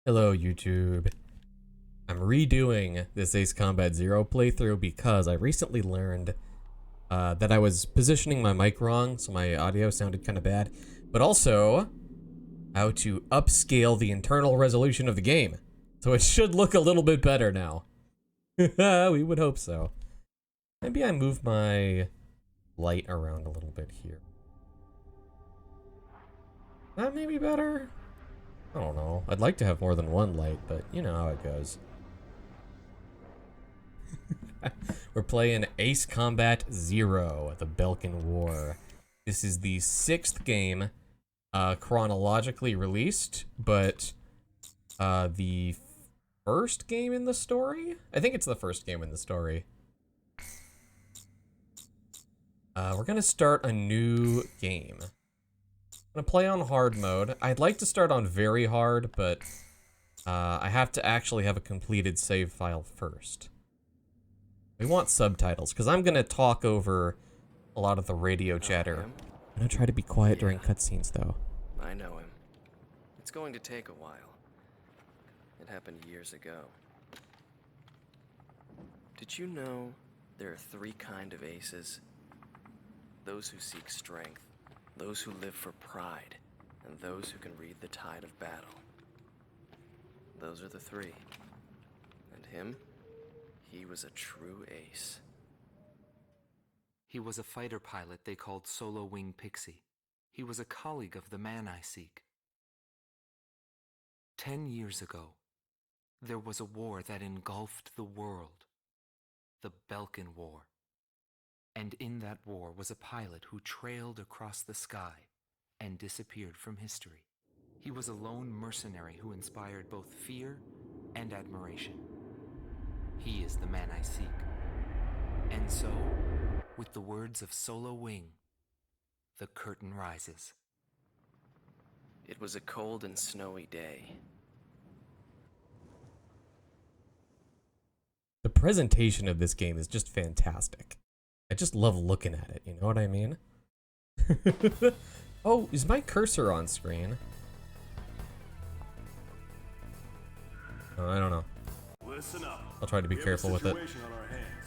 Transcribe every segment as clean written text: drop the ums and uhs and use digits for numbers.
Hello, YouTube. I'm redoing this Ace Combat Zero playthrough because I recently learned that I was positioning my mic wrong, so my audio sounded kind of bad, but also how to upscale the internal resolution of the game. So it should look a little bit better now. We would hope so. Maybe I move my light around a little bit here. That may be better? I don't know. I'd like to have more than one light, but you know how it goes. We're playing Ace Combat Zero, the Belkan War. This is the 6th game chronologically released, but the first game in the story? I think it's the first game in the story. We're gonna start a new game. I'm gonna play on hard mode. I'd like to start on very hard, but I have to actually have a completed save file first. We want subtitles, because I'm gonna talk over a lot of the radio chatter. I'm gonna try to be quiet during cutscenes, though. I know him. It's going to take a while. It happened years ago. Did you know there are 3 kinds of aces? Those who seek strength, those who live for pride, and those who can read the tide of battle. Those are the 3. And him? He was a true ace. He was a fighter pilot they called Solo Wing Pixie. He was a colleague of the man I seek. 10 years ago, there was a war that engulfed the world. The Belkan War. And in that war was a pilot who trailed across the sky and disappeared from history. He was a lone mercenary who inspired both fear and admiration. He is the man I seek. And so, with the words of Solo Wing, the curtain rises. It was a cold and snowy day. The presentation of this game is just fantastic. I just love looking at it, you know what I mean? Oh, is my cursor on screen? Oh, I don't know. Listen up. I'll try to be careful with it. On our hands.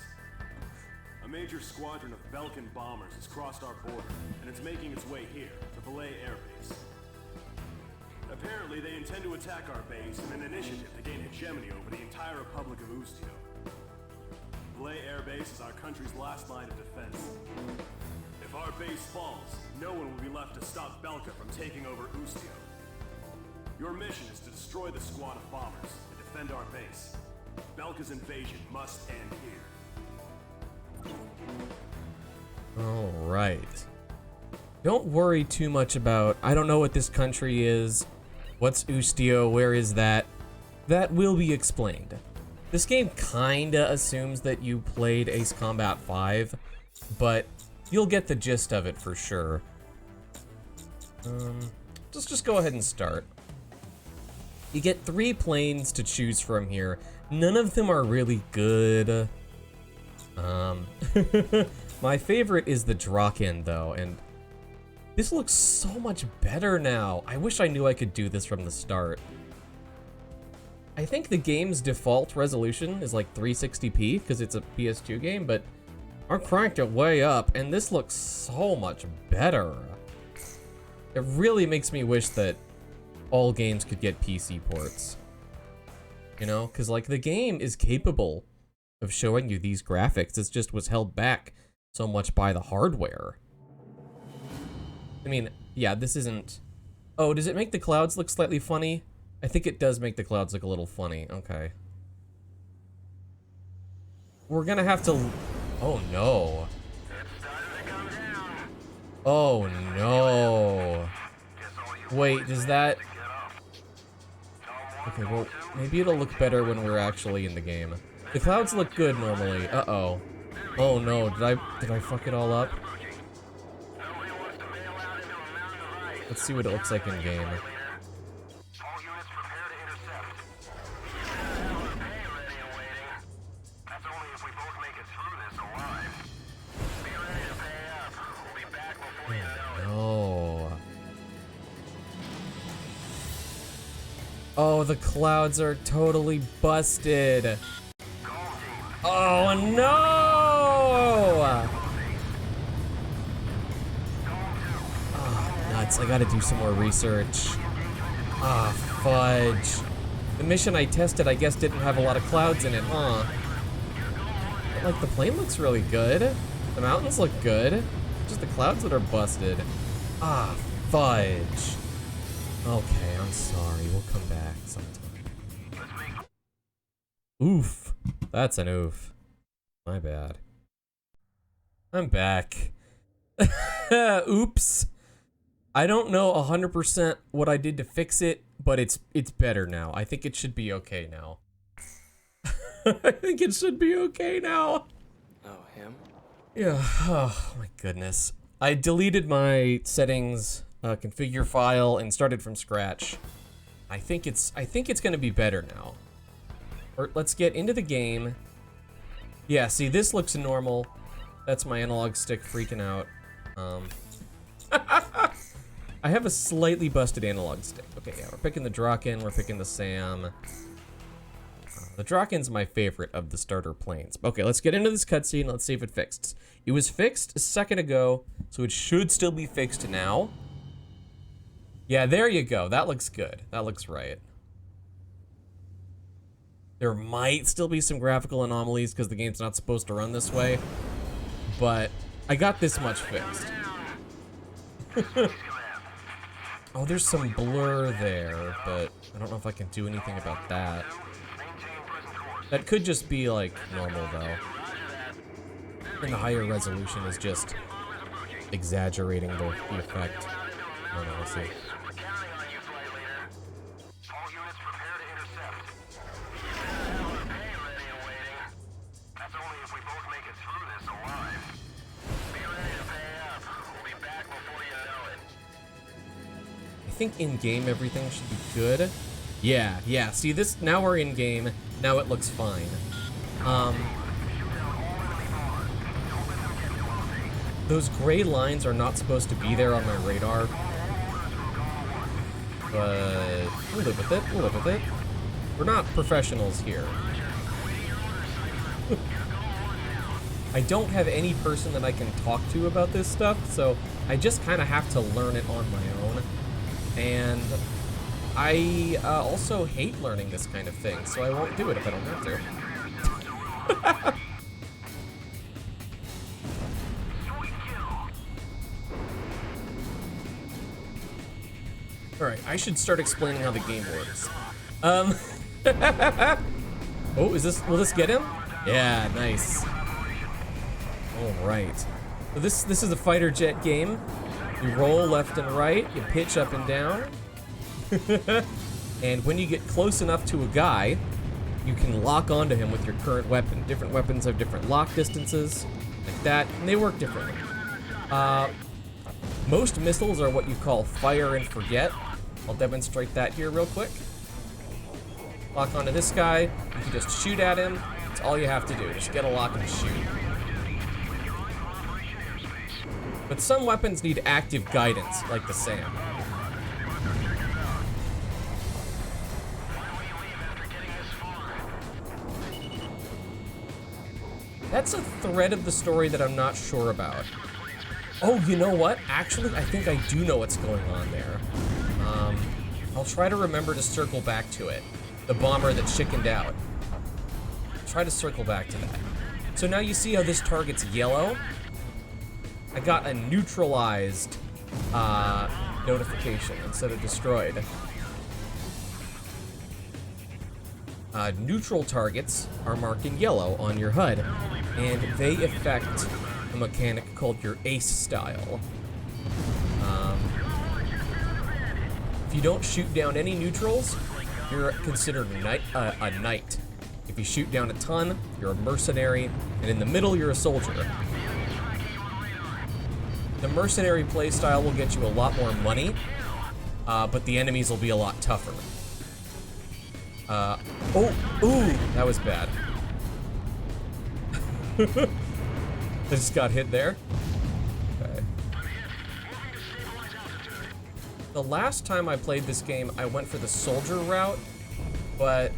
A major squadron of Belkan bombers has crossed our border, and it's making its way here, to Valais Air Base. Apparently, they intend to attack our base in an initiative to gain hegemony over the entire Republic of Ustio. Valais Air Base is our country's last line of defense. If our base falls, no one will be left to stop Belka from taking over Ustio. Your mission is to destroy the squad of bombers and defend our base. Belka's invasion must end here. Alright. Don't worry too much about, I don't know what this country is. What's Ustio? Where is that? That will be explained. This game kinda assumes that you played Ace Combat 5, but you'll get the gist of it for sure. Just go ahead and start. You get 3 planes to choose from here. None of them are really good. My favorite is the Draken, though, and this looks so much better now. I wish I knew I could do this from the start. I think the game's default resolution is like 360p because it's a PS2 game, but I cranked it way up, and this looks so much better. It really makes me wish that all games could get PC ports. You know, because like the game is capable of showing you these graphics. It just was held back so much by the hardware. I mean, yeah, this isn't... Oh, does it make the clouds look slightly funny? I think it does make the clouds look a little funny. Okay. We're gonna have to... Oh, no. Oh, no. Wait, does that... Okay, well, maybe it'll look better when we're actually in the game. The clouds look good normally. Uh-oh. Oh, no. Did I fuck it all up? Let's see what it looks like in game. Oh, no. Oh, the clouds are totally busted. Oh no! Oh, nuts. I gotta do some more research. Ah, fudge. The mission I tested, I guess, didn't have a lot of clouds in it, huh? But, like, the plane looks really good. The mountains look good. Just the clouds that are busted. Ah, fudge. Okay, I'm sorry. We'll come back sometime. Oof. That's an oof. My bad. I'm back. Oops. I don't know 100% what I did to fix it, but it's better now. I think it should be okay now. I think it should be okay now. Oh, him? Yeah. Oh my goodness. I deleted my settings configure file and started from scratch. I think it's gonna be better now. Or let's get into the game. Yeah, see, this looks normal. That's my analog stick freaking out. I have a slightly busted analog stick. Okay, yeah, we're picking the Draken, we're picking the Sam. The Draken's my favorite of the starter planes. Okay, let's get into this cutscene. Let's see if it fixed. It was fixed a second ago, so it should still be fixed now. Yeah, there you go. That looks good. That looks right. There might still be some graphical anomalies because the game's not supposed to run this way, but I got this much fixed. Oh, there's some blur there, but I don't know if I can do anything about that. That could just be, like, normal, though. And the higher resolution is just exaggerating the effect. I don't know, we'll see. I think in-game everything should be good. Yeah, see this, now we're in-game, now it looks fine. Those gray lines are not supposed to be there on my radar. But we'll live with it, we'll live with it. We're not professionals here. I don't have any person that I can talk to about this stuff, so I just kind of have to learn it on my own. And I also hate learning this kind of thing, so I won't do it if I don't have to. Alright, I should start explaining how the game works. Oh, will this get him? Yeah, nice. Alright. So this is a fighter jet game. You roll left and right, you pitch up and down. And when you get close enough to a guy, you can lock onto him with your current weapon. Different weapons have different lock distances, like that, and they work differently. Most missiles are what you call fire and forget. I'll demonstrate that here real quick. Lock onto this guy, you can just shoot at him. That's all you have to do, just get a lock and shoot. But some weapons need active guidance, like the SAM. That's a thread of the story that I'm not sure about. Oh, you know what? Actually, I think I do know what's going on there. I'll try to remember to circle back to it. The bomber that chickened out. Try to circle back to that. So now you see how this target's yellow? I got a neutralized notification instead of destroyed. Neutral targets are marked in yellow on your HUD, and they affect a mechanic called your ace style. If you don't shoot down any neutrals, you're considered a knight. If you shoot down a ton, you're a mercenary, and in the middle, you're a soldier. The mercenary playstyle will get you a lot more money, but the enemies will be a lot tougher. Ooh, that was bad. I just got hit there. Okay. the last time I played this game, I went for the soldier route, but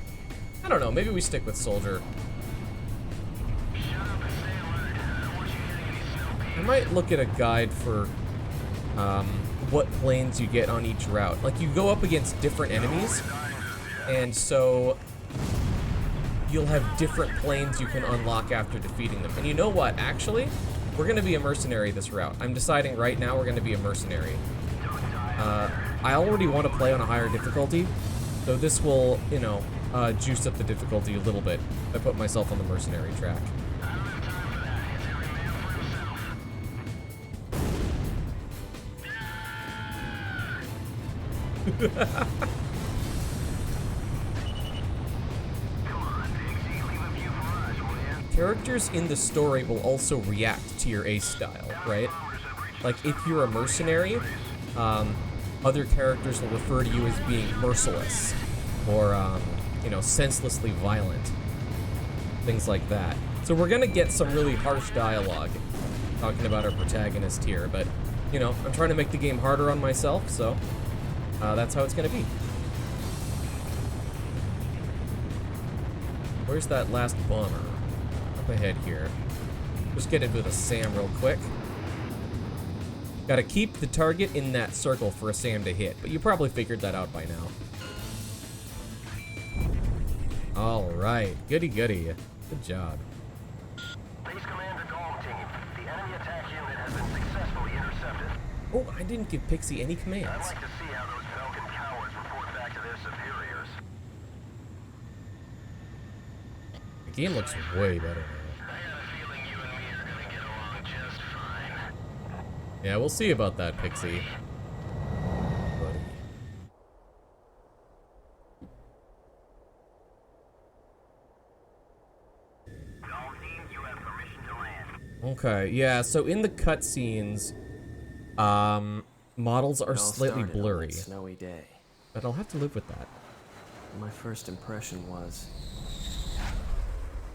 I don't know, maybe we stick with soldier. I might look at a guide for what planes you get on each route. Like, you go up against different enemies, and so you'll have different planes you can unlock after defeating them. And you know what? Actually, we're going to be a mercenary this route. I'm deciding right now we're going to be a mercenary. I already want to play on a higher difficulty, so this will, you know, juice up the difficulty a little bit if I put myself on the mercenary track. Characters in the story will also react to your ace style, right? Like, if you're a mercenary, other characters will refer to you as being merciless or, you know, senselessly violent. Things like that. So we're gonna get some really harsh dialogue talking about our protagonist here, but, you know, I'm trying to make the game harder on myself, so that's how it's gonna be. Where's that last bomber? Up ahead here. Just get into the SAM real quick. Gotta keep the target in that circle for a SAM to hit, but you probably figured that out by now. Alright, goody goody. Good job. Base Commander Golem Team, the enemy attack unit has been successfully intercepted. Oh, I didn't give Pixie any I'd commands. like to see how those Falcon cowards report back to their superiors. The game looks way better now. I have a feeling you and me are gonna get along just fine. Yeah, we'll see about that, Pixie. Buddy. All teams, you have permission to land. Okay, yeah, so in the cutscenes, models are It all slightly started on blurry, that snowy day. but I'll have to live with that. My first impression was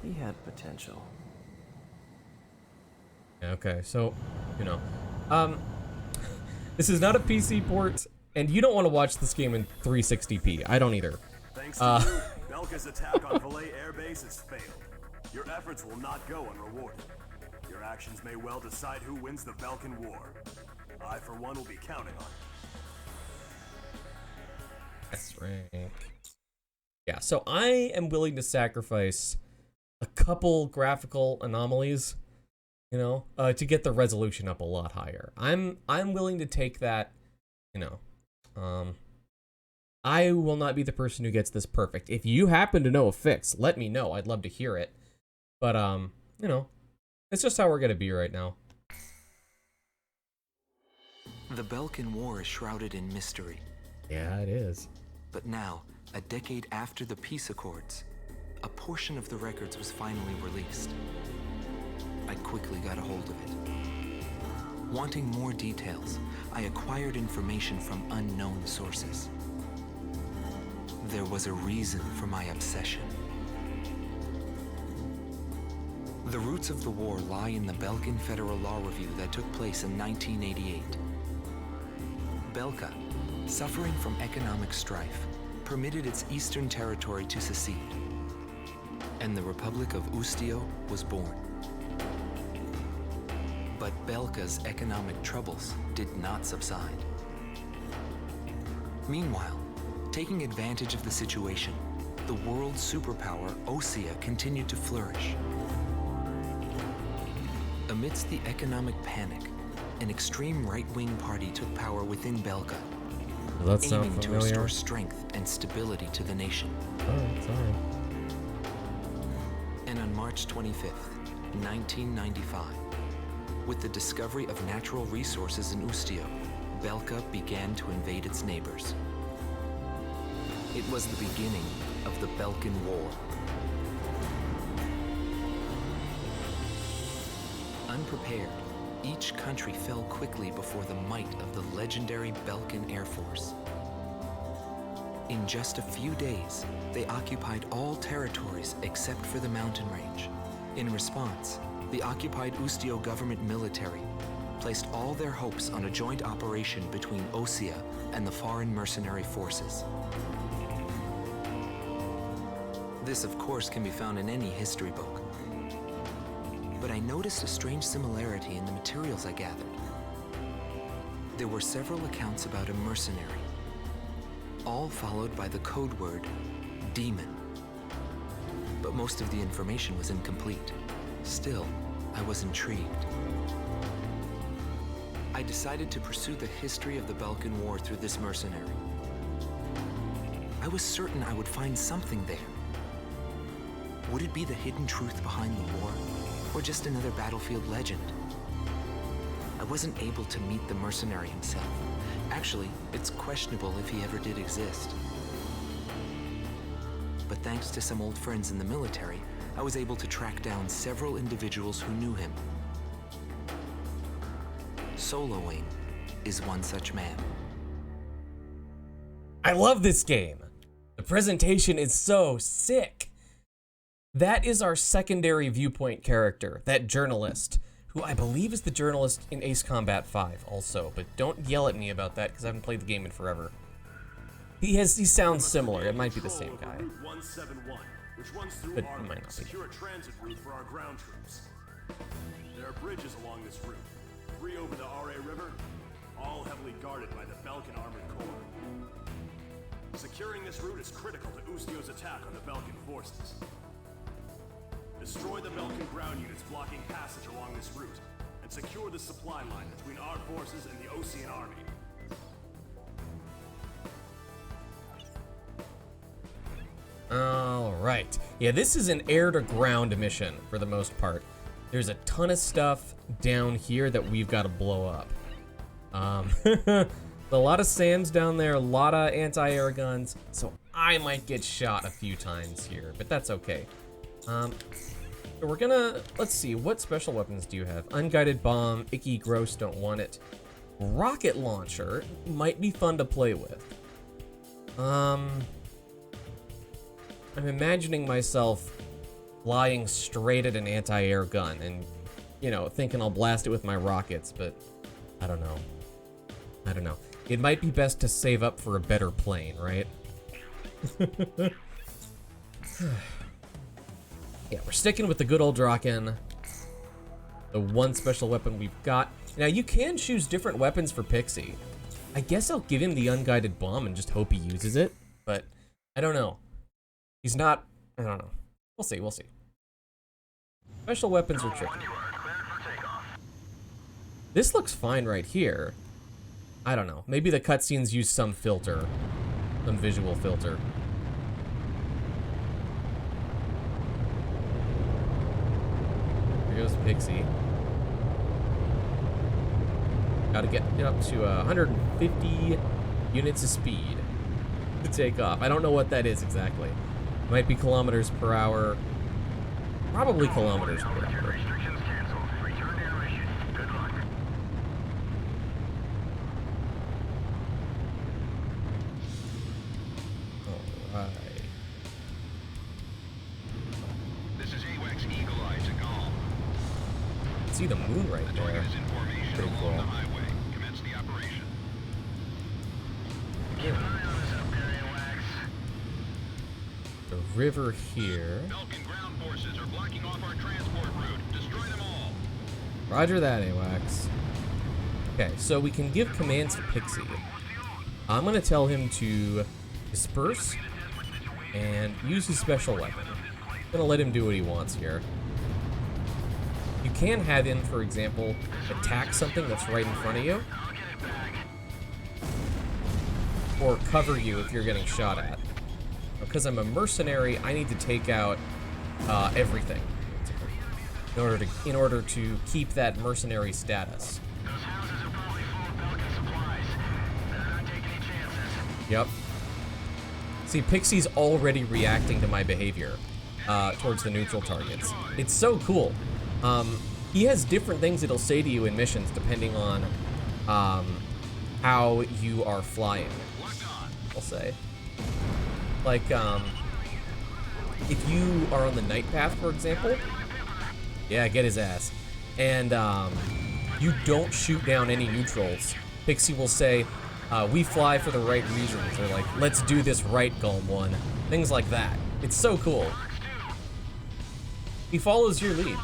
he had potential. Okay, so, you know, this is not a PC port, and you don't want to watch this game in 360p. I don't either. Thanks to you, Belka's attack on Valais Air Base has failed. Your efforts will not go unrewarded. Your actions may well decide who wins the Belkan War. I, for one, will be counting on it. That's right. Yeah, so I am willing to sacrifice a couple graphical anomalies, you know, to get the resolution up a lot higher. I'm willing to take that, you know. I will not be the person who gets this perfect. If you happen to know a fix, let me know. I'd love to hear it. But you know, it's just how we're gonna be right now. The Belkan War is shrouded in mystery. Yeah, it is. But now, a decade after the peace accords, a portion of the records was finally released. I quickly got a hold of it. Wanting more details, I acquired information from unknown sources. There was a reason for my obsession. The roots of the war lie in the Belkan Federal Law Review that took place in 1988. Belka, suffering from economic strife, permitted its eastern territory to secede, and the Republic of Ustio was born. But Belka's economic troubles did not subside. Meanwhile, taking advantage of the situation, the world superpower Osea continued to flourish. Amidst the economic panic, an extreme right-wing party took power within Belka, Does that sound aiming to familiar? restore strength and stability to the nation. Alright, sorry. And on March 25th, 1995, with the discovery of natural resources in Ustio, Belka began to invade its neighbors. It was the beginning of the Belkan War. Unprepared, each country fell quickly before the might of the legendary Belkan Air Force. In just a few days, they occupied all territories except for the mountain range. In response, the occupied Ustio government military placed all their hopes on a joint operation between Osea and the foreign mercenary forces. This, of course, can be found in any history book. But I noticed a strange similarity in the materials I gathered. There were several accounts about a mercenary, all followed by the code word, demon. But most of the information was incomplete. Still, I was intrigued. I decided to pursue the history of the Balkan War through this mercenary. I was certain I would find something there. Would it be the hidden truth behind the war, or just another battlefield legend? I wasn't able to meet the mercenary himself. Actually, it's questionable if he ever did exist. But thanks to some old friends in the military, I was able to track down several individuals who knew him. Soloing is one such man. I love this game. The presentation is so sick. That is our secondary viewpoint character, that journalist, who I believe is the journalist in Ace Combat 5 also, but don't yell at me about that because I haven't played the game in forever. He sounds similar. It might be the same guy. Route 171, which runs through But our it might not be. secure transit route for our ground troops. There are bridges along this route, 3 over the RA River, all heavily guarded by the Balkan Armored Corps. Securing this route is critical to Ustio's attack on the Balkan forces. Destroy the Balkan ground units blocking passage along this route, and secure the supply line between our forces and the Osean army. Alright. Yeah, this is an air-to-ground mission, for the most part. There's a ton of stuff down here that we've got to blow up. A lot of SAMs down there, a lot of anti-air guns, so I might get shot a few times here, but that's okay. So we're gonna, let's see, what special weapons do you have? Unguided bomb, icky, gross, don't want it. Rocket launcher might be fun to play with. I'm imagining myself flying straight at an anti-air gun and, you know, thinking I'll blast it with my rockets, but I don't know. I don't know. It might be best to save up for a better plane, right? Yeah, we're sticking with the good old Draken. The one special weapon we've got. Now, you can choose different weapons for Pixie. I guess I'll give him the unguided bomb and just hope he uses it, but I don't know. He's not, I don't know. We'll see, we'll see. Special weapons are tricky. This looks fine right here. I don't know. Maybe the cutscenes use some filter. Some visual filter. Here goes Pixie. Gotta get up to 150 units of speed to take off. I don't know what that is exactly. Might be kilometers per hour. Probably kilometers per hour. Restrictions canceled. Return to your mission. Good luck. Alright. This is AWACS Eagle Eye to Gall. See the moon right there. Information Pretty cool. highway. Commence the operation. Keep an eye on us up there, AWACS. The river here. Balkan ground forces are blocking off our transport route. Destroy them all. Roger that, AWACS. Okay, so we can give commands to Pixie. I'm gonna tell him to disperse and use his special weapon. I'm gonna let him do what he wants here. You can have him, for example, attack something that's right in front of you. Or cover you if you're getting shot at. Because I'm a mercenary, I need to take out everything in order to keep that mercenary status. Those houses are probably full of Balkan supplies. Better not take any chances. Yep. See, Pixie's already reacting to my behavior towards the neutral targets. It's so cool. He has different things it'll say to you in missions depending on how you are flying, I'll say. Like, if you are on the night path, for example, yeah, get his ass. And you don't shoot down any neutrals. Pixie will say, we fly for the right reasons, or like, let's do this right, Golem 1. Things like that. It's so cool. He follows your lead.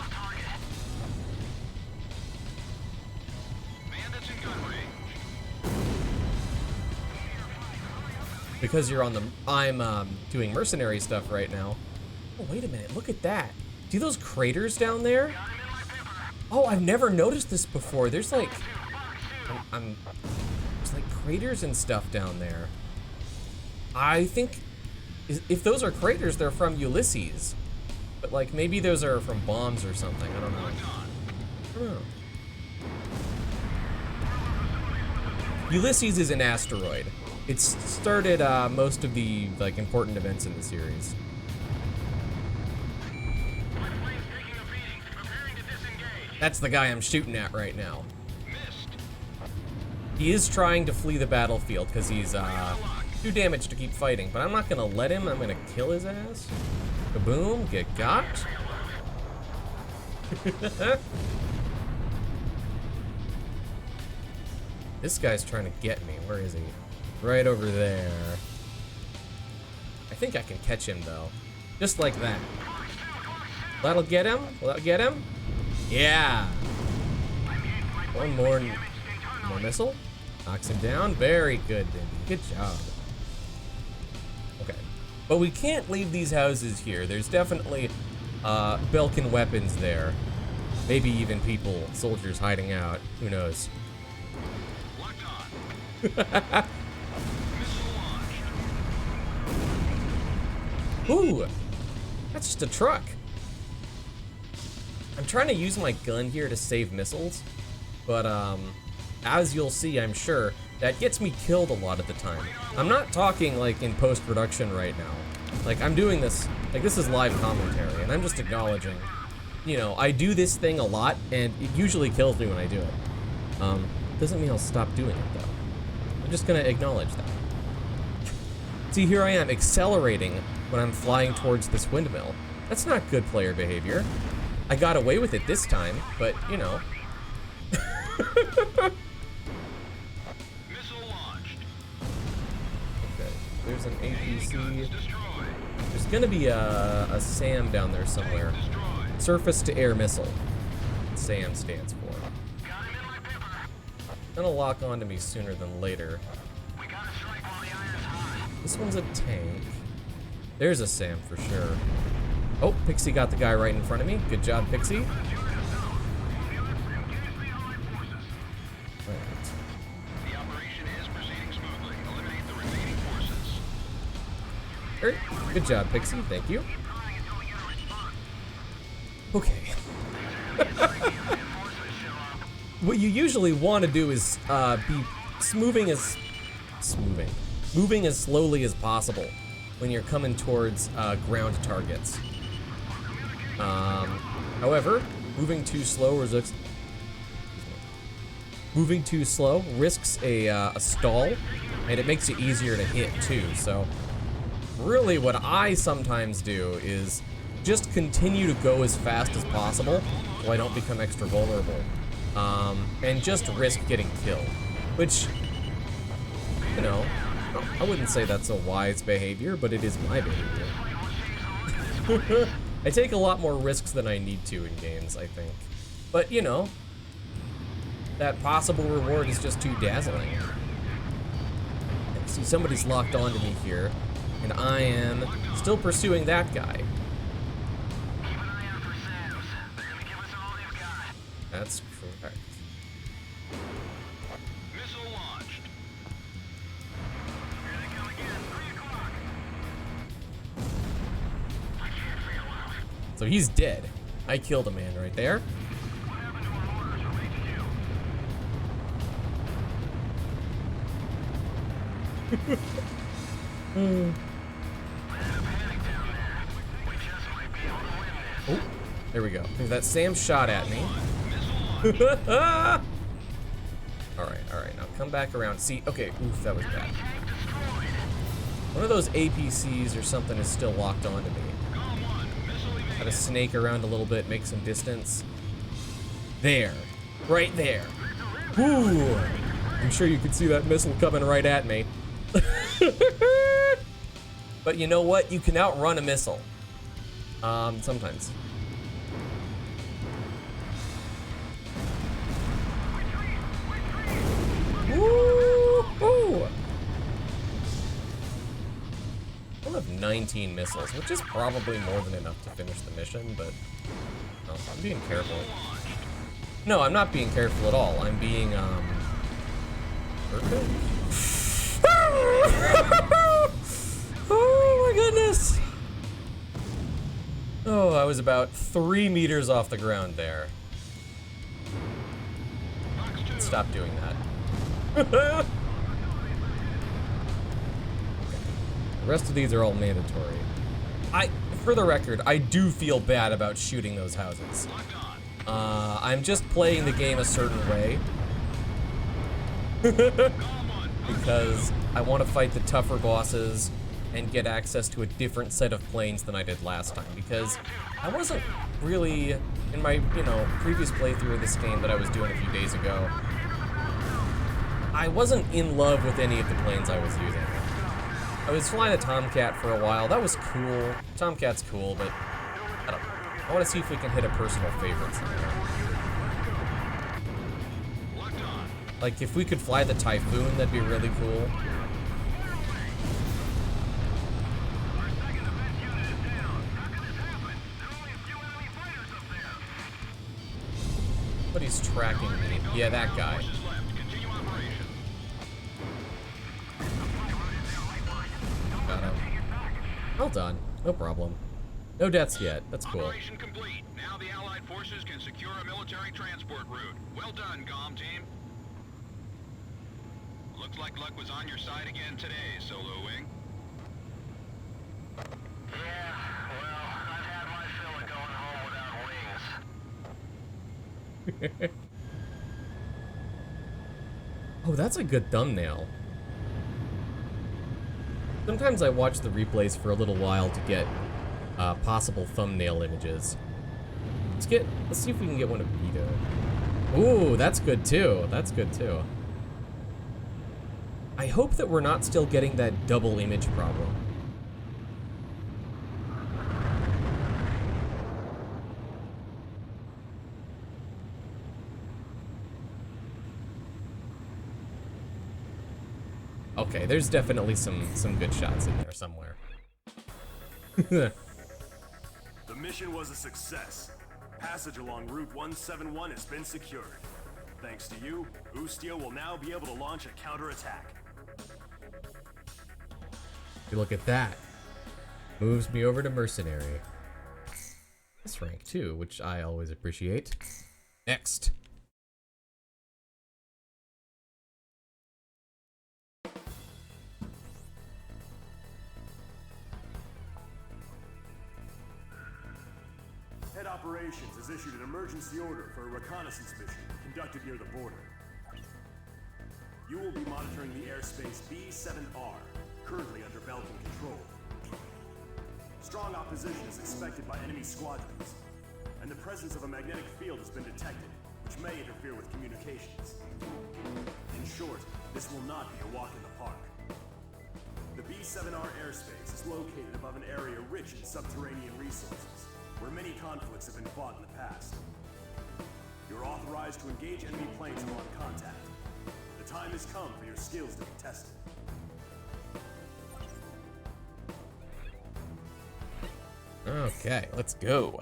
Because you're on the, I'm doing mercenary stuff right now. Oh, wait a minute, look at that. See those craters down there? Oh, I've never noticed this before. There's like, there's like craters and stuff down there. I think, if those are craters, they're from Ulysses. But like, maybe those are from bombs or something, I don't know. I don't know. Ulysses is an asteroid. It's started most of the like important events in the series. That's the guy I'm shooting at right now. He is trying to flee the battlefield because he's too damaged to keep fighting, but I'm not gonna let him. I'm gonna kill his ass. Kaboom, get got. This guy's trying to get me. Where is he? Right over there. I think I can catch him though. Just like that. That'll get him? Will that get him? Yeah. One more missile. Knocks him down. Very good, Dindy. Good job. Okay. But we can't leave these houses here. There's definitely Belkin weapons there. Maybe even people, soldiers hiding out. Who knows? Ooh, that's just a truck. I'm trying to use my gun here to save missiles, but as you'll see, I'm sure, that gets me killed a lot of the time. I'm not talking like in post-production right now. Like I'm doing this, like this is live commentary, and I'm just acknowledging, you know, I do this thing a lot, and it usually kills me when I do it. Doesn't mean I'll stop doing it though. I'm just gonna acknowledge that. See, here I am accelerating when I'm flying towards this windmill. That's not good player behavior. I got away with it this time, but you know. Okay, there's an APC. There's gonna be a SAM down there somewhere. Surface to air missile. SAM stands for. Gonna lock onto me sooner than later. This one's a tank. There's a SAM for sure. Oh, Pixie got the guy right in front of me. Good job, Pixie. Right. The operation is proceeding smoothly. Eliminate the remaining forces. All right. Good job, Pixie. Thank you. Okay. What you usually want to do is be moving as slowly as possible when you're coming towards ground targets. However, moving too slow risks a stall, and it makes it easier to hit too. So really what I sometimes do is just continue to go as fast as possible so I don't become extra vulnerable, and just risk getting killed, which, you know, I wouldn't say that's a wise behavior, but it is my behavior. I take a lot more risks than I need to in games, I think. But, you know, that possible reward is just too dazzling. See, somebody's locked onto me here, and I am still pursuing that guy. That's correct. Missile launched. So he's dead. I killed a man right there. Oh, there we go. That Sam shot at me. Alright, now come back around. See, okay, oof, that was bad. One of those APCs or something is still locked onto me. Gotta snake around a little bit, make some distance. There. Right there. Ooh. I'm sure you could see that missile coming right at me. But you know what? You can outrun a missile. Sometimes. Woo! I'll have 19 missiles, which is probably more than enough to finish the mission, but no, I'm being careful. No, I'm not being careful at all. I'm being, perfect? Oh my goodness! Oh, I was about 3 meters off the ground there. Stop doing that. The rest of these are all mandatory. For the record, I do feel bad about shooting those houses. I'm just playing the game a certain way. Because I want to fight the tougher bosses and get access to a different set of planes than I did last time. Because I wasn't really, in my, previous playthrough of this game that I was doing a few days ago, I wasn't in love with any of the planes I was using. I was flying a Tomcat for a while. That was cool. Tomcat's cool, but I don't know. I want to see if we can hit a personal favorite somewhere. Like, if we could fly the Typhoon, that'd be really cool. But he's tracking me. Yeah, that guy. Got him. Well done. No problem. No deaths yet. That's cool. Operation complete. Now the Allied forces can secure a military transport route. Well done, GOM team. Looks like luck was on your side again today, Solo Wing. Yeah, well, I've had my fill of going home without wings. Oh, that's a good thumbnail. Sometimes I watch the replays for a little while to get possible thumbnail images. Let's see if we can get one of Vito. Ooh, that's good too. That's good too. I hope that we're not still getting that double image problem. Okay, there's definitely some good shots in there somewhere. The mission was a success. Passage along Route 171 has been secured. Thanks to you, Ustio will now be able to launch a counterattack. You look at that. Moves me over to Mercenary. This rank too, which I always appreciate. Next. Head Operations has issued an emergency order for a reconnaissance mission conducted near the border. You will be monitoring the airspace B-7R, currently under Belkin control. Strong opposition is expected by enemy squadrons, and the presence of a magnetic field has been detected, which may interfere with communications. In short, this will not be a walk in the park. The B-7R airspace is located above an area rich in subterranean resources, where many conflicts have been fought in the past. You're authorized to engage enemy planes upon contact. The time has come for your skills to be tested. Okay, let's go.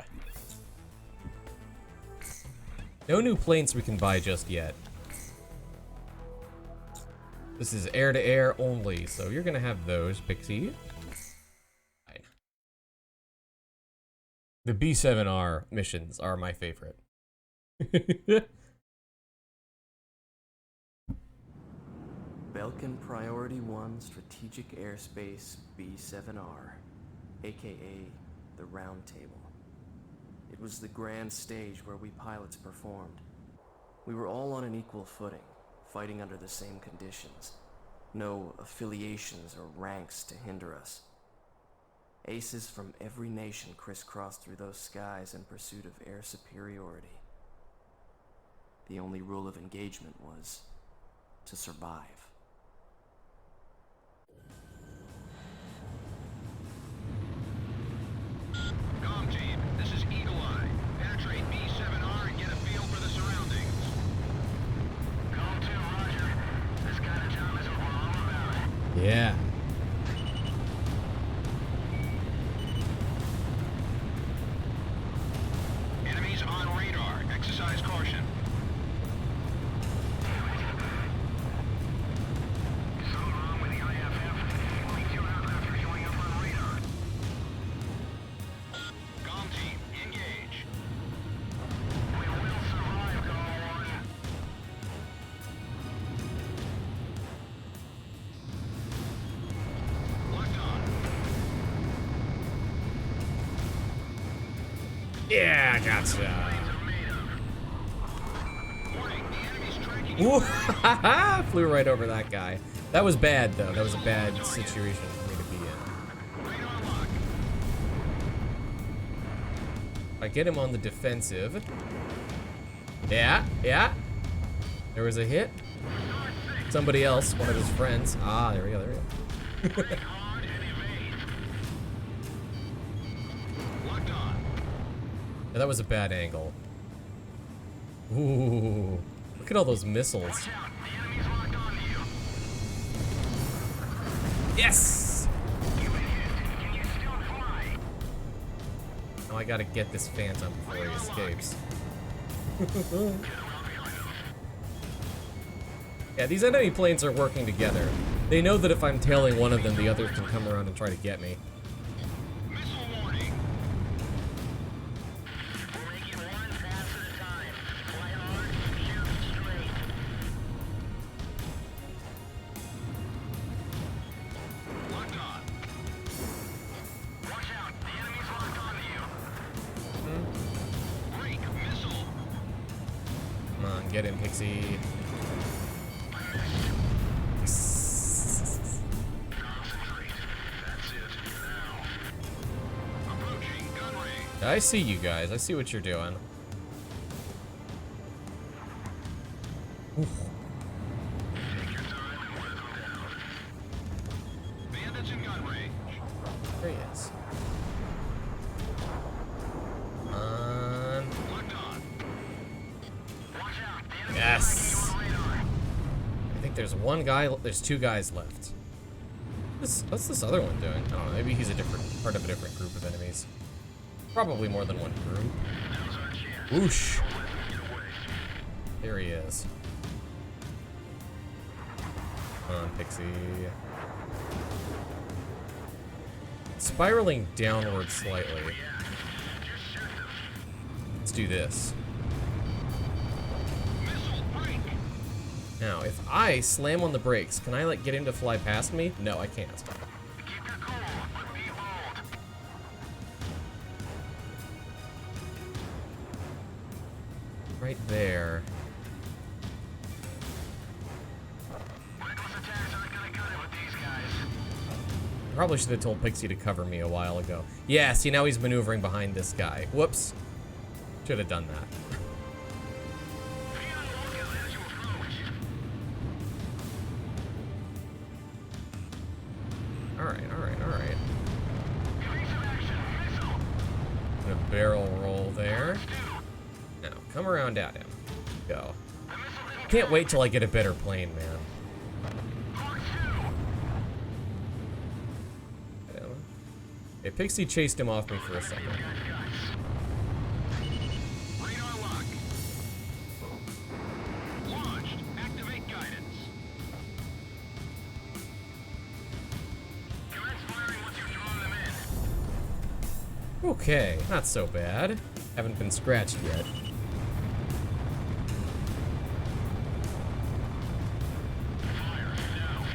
No new planes we can buy just yet. This is air-to-air only, so you're gonna have those, Pixie. Fine. The B-7R missions are my favorite. Belkin Priority 1 Strategic Airspace B-7R, aka the Round Table. It was the grand stage where we pilots performed. We were all on an equal footing, fighting under the same conditions. No affiliations or ranks to hinder us. Aces from every nation crisscrossed through those skies in pursuit of air superiority. The only rule of engagement was to survive. Com team, this is Eagle Eye. Penetrate B7R and get a feel for the surroundings. Com 2, roger. This kind of job is what we're all about. Yeah. Enemies on radar. Exercise caution. Something wrong with the IFF. Only 2 aircraft are showing up on radar. Com team, engage. We will survive, Gall 1. Locked on. Yeah, gotcha. Warning, the enemy's tracking Ooh, flew right over that guy. That was bad, though. That was a bad situation for me to be in. radar lock. I get him on the defensive. Yeah, yeah. There was a hit. Somebody else, one of his friends. Ah, there we go, there we go. Hard and evade. Locked on. Yeah, that was a bad angle. Ooh, look at all those missiles. Watch out. The enemy's locked onto you. Yes! You've been hit. Can you still fly? Now I gotta get this Phantom before he escapes. Yeah, these enemy planes are working together. They know that if I'm tailing one of them, the others can come around and try to get me. Missile warning. We'll make it one pass at a time. Fly hard, shoot straight. Locked on. Watch out. The enemy's locked onto you. Break. Missile. Come on, get him, Pixie. Concentrate. That's it. Now. Approaching gun range. I see you guys. I see what you're doing. Take your time and whip them down. Bandits in gun range. There he is. Locked on. Watch out. The enemy's Yes. tracking you on radar. I think there's one guy. There's 2 guys left. What's this other one doing? I don't know. Maybe he's a different part of a different group of enemies. Probably more than one group. Now's our chance. Whoosh! Don't let them get away. There he is. Come on, Pixie. Spiraling downward slightly. Just shoot them. Let's do this. Missile break. Now, if I slam on the brakes, can I like get him to fly past me? No, I can't. Keep your cool, but be bold. Right there. Reckless attacks aren't gonna cut it with these guys. Probably should have told Pixie to cover me a while ago. Yeah, see, now he's maneuvering behind this guy. Whoops. Should have done that. Be on the lookout as you approach. Alright, alright, alright. Evasive action. Missile. Gonna barrel roll there. Now, come around at him. Go. The missile didn't Can't wait till I get a better plane, man. Mark 2. Hey, Pixie chased him off me for a second. Radar lock. Launched. Activate guidance. Commence firing once you've drawn them in. Okay, not so bad. Haven't been scratched yet. Fire. Now.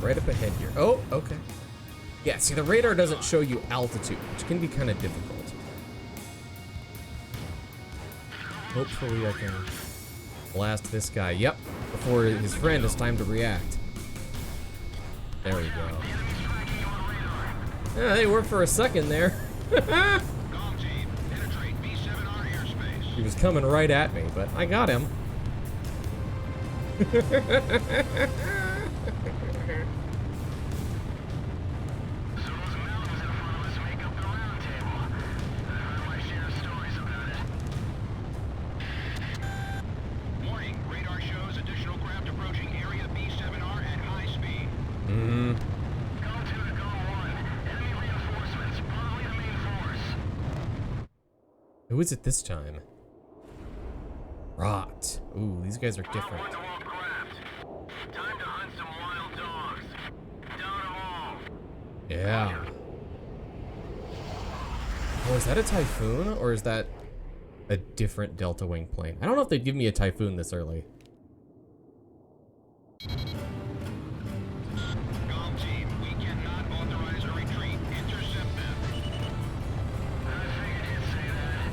Right up ahead here. Oh, okay. Yeah, see, the radar doesn't show you altitude, which can be kind of difficult. Hopefully I can blast this guy. Yep, before his friend has time to react. There we go. Yeah, they were for a second there. Com team, penetrate B7R airspace. He was coming right at me, but I got him. Warning, radar shows additional craft approaching area B7R at high speed. Mm-hmm. Go 2 to Go 1. Enemy reinforcements, probably the main force. Who is it this time? Rot. Ooh, these guys are different. Wall craft. Time to hunt some wild dogs. Down 'em all. Yeah. Oh, is that a Typhoon or is that a different Delta Wing plane? I don't know if they'd give me a Typhoon this early. Golf team, we cannot authorize a retreat. Intercept them. I figured you'd say that.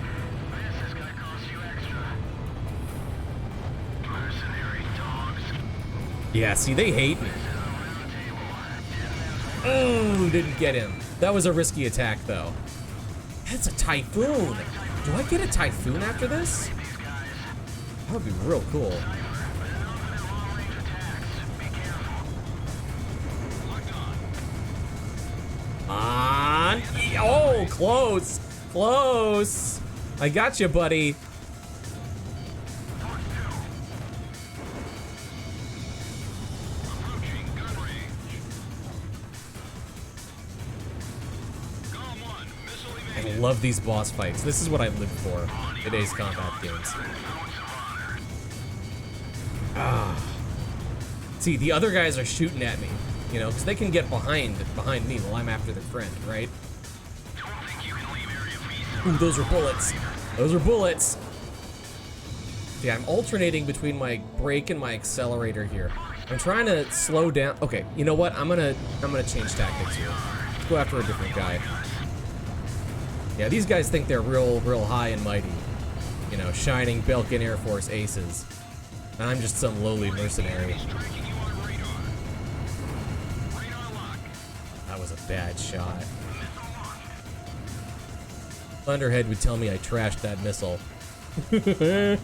This is gonna cost you extra. Mercenary dogs. Yeah, see, they hate me. Oh, didn't get him. That was a risky attack, though. That's a Typhoon. Do I get a Typhoon after this? That would be real cool. On. Oh, close. Close. I got you, buddy. Approaching gun range. Golem 1, missile I evaded. love these boss fights. This is what I live for. Today's combat games. Ah. See, the other guys are shooting at me, you know, because they can get behind me while I'm after their friend, right? Ooh, those are bullets. Those are bullets. Yeah, I'm alternating between my brake and my accelerator here. I'm trying to slow down. Okay, you know what? I'm gonna change tactics here. Let's go after a different guy. Yeah, these guys think they're real high and mighty. You know, shining Belkin Air Force aces. And I'm just some lowly mercenary. Tracking you on radar. Radar lock. That was a bad shot. Thunderhead would tell me I trashed that missile. Missile evaded.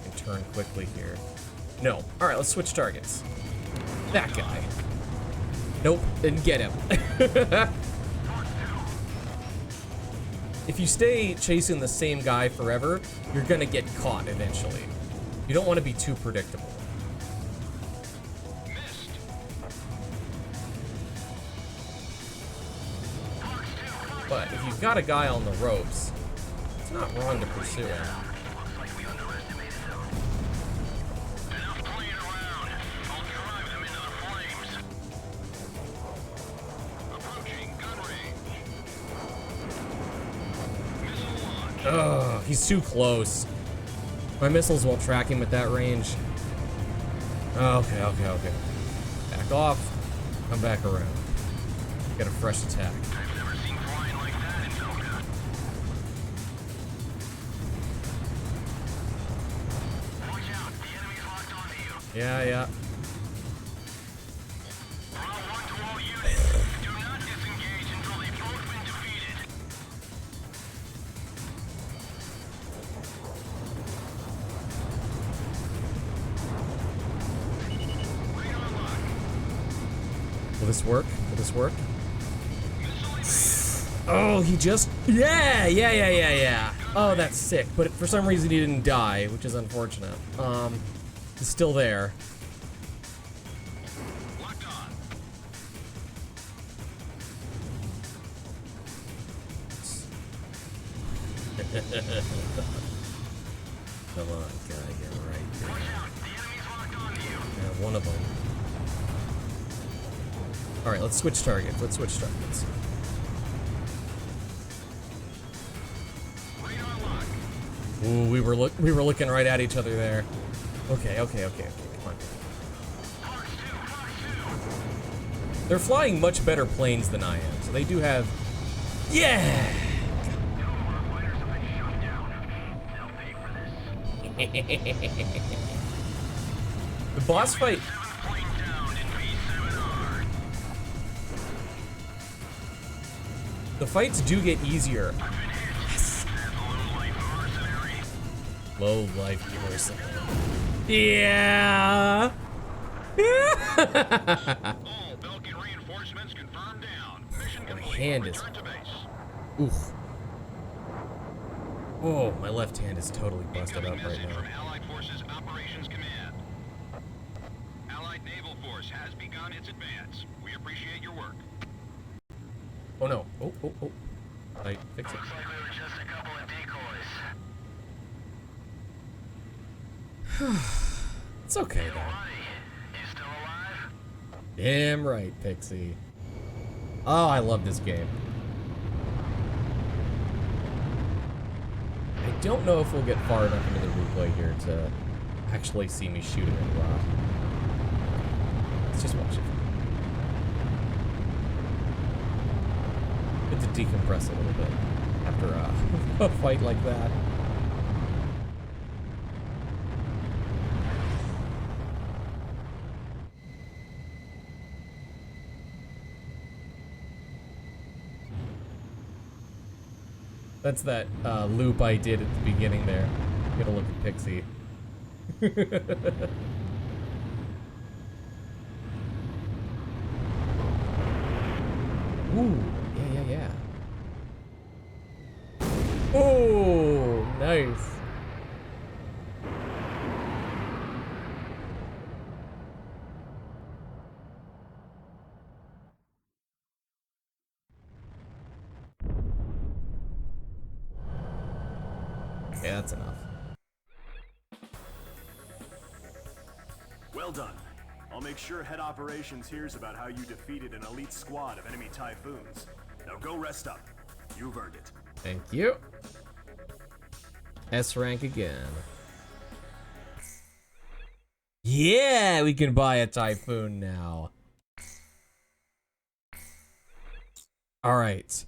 And turn quickly here. No. All right, let's switch targets. That guy. Nope, didn't get him. If you stay chasing the same guy forever, you're gonna get caught eventually. You don't want to be too predictable. Missed. But if you've got a guy on the ropes, it's not wrong to pursue him. Enough playing around. I'll drive them into the flames. Approaching gun range. Missile launch. Ugh, he's too close. My missiles won't track him at that range. Okay. Back off. Come back around. Get a fresh attack. I've never seen flying like that in Velka. Watch out, the enemy's locked onto you. Yeah. Bravo 1 to all units. Do not disengage until they've both been defeated. Radar lock. Will this work? Will this work? Missile evaded. Oh, he just... Yeah. Oh, that's sick. But for some reason he didn't die, which is unfortunate. He's still there. Locked on. Come on, guy, get right there. Watch out, the enemy's locked onto you. Yeah, one of them. All right, let's switch targets. Radar lock. Ooh, we were looking right at each other there. Okay. Come on. They're flying much better planes than I am, so they do have. Yeah. Fighters have been shot down. They'll pay for this. The boss fight. 7th plane down in B7R. The fights do get easier. Low life mercenary. Yeah. All Belkin reinforcements confirmed down. Mission My complete. hand is. Return to base. Oof. Oh, my left hand is totally busted Incoming up right message now. from Allied Forces Operations Command. Allied Naval Force has begun its advance. We appreciate your work. Oh no. Oh. I fix it. Looks like we were just a couple of decoys. It's okay though. Buddy, you still alive? Damn right, Pixie. Oh, I love this game. I don't know if we'll get far enough into the replay here to actually see me shooting at Rock. Let's just watch it. Good to decompress a little bit after a fight like that. That's that loop I did at the beginning there. Get a look at Pixie. Ooh, yeah. Oh, nice. Yeah, that's enough. Well done. I'll make sure head operations hears about how you defeated an elite squad of enemy Typhoons. Now go rest up. You've earned it. Thank you. S rank again. Yeah, we can buy a Typhoon now. All right.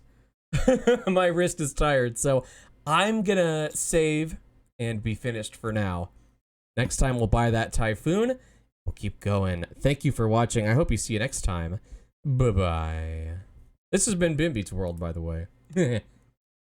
My wrist is tired, so I'm gonna save and be finished for now. Next time we'll buy that Typhoon. We'll keep going. Thank you for watching. I hope you see you next time. Bye-bye. This has been Bimby's World, by the way.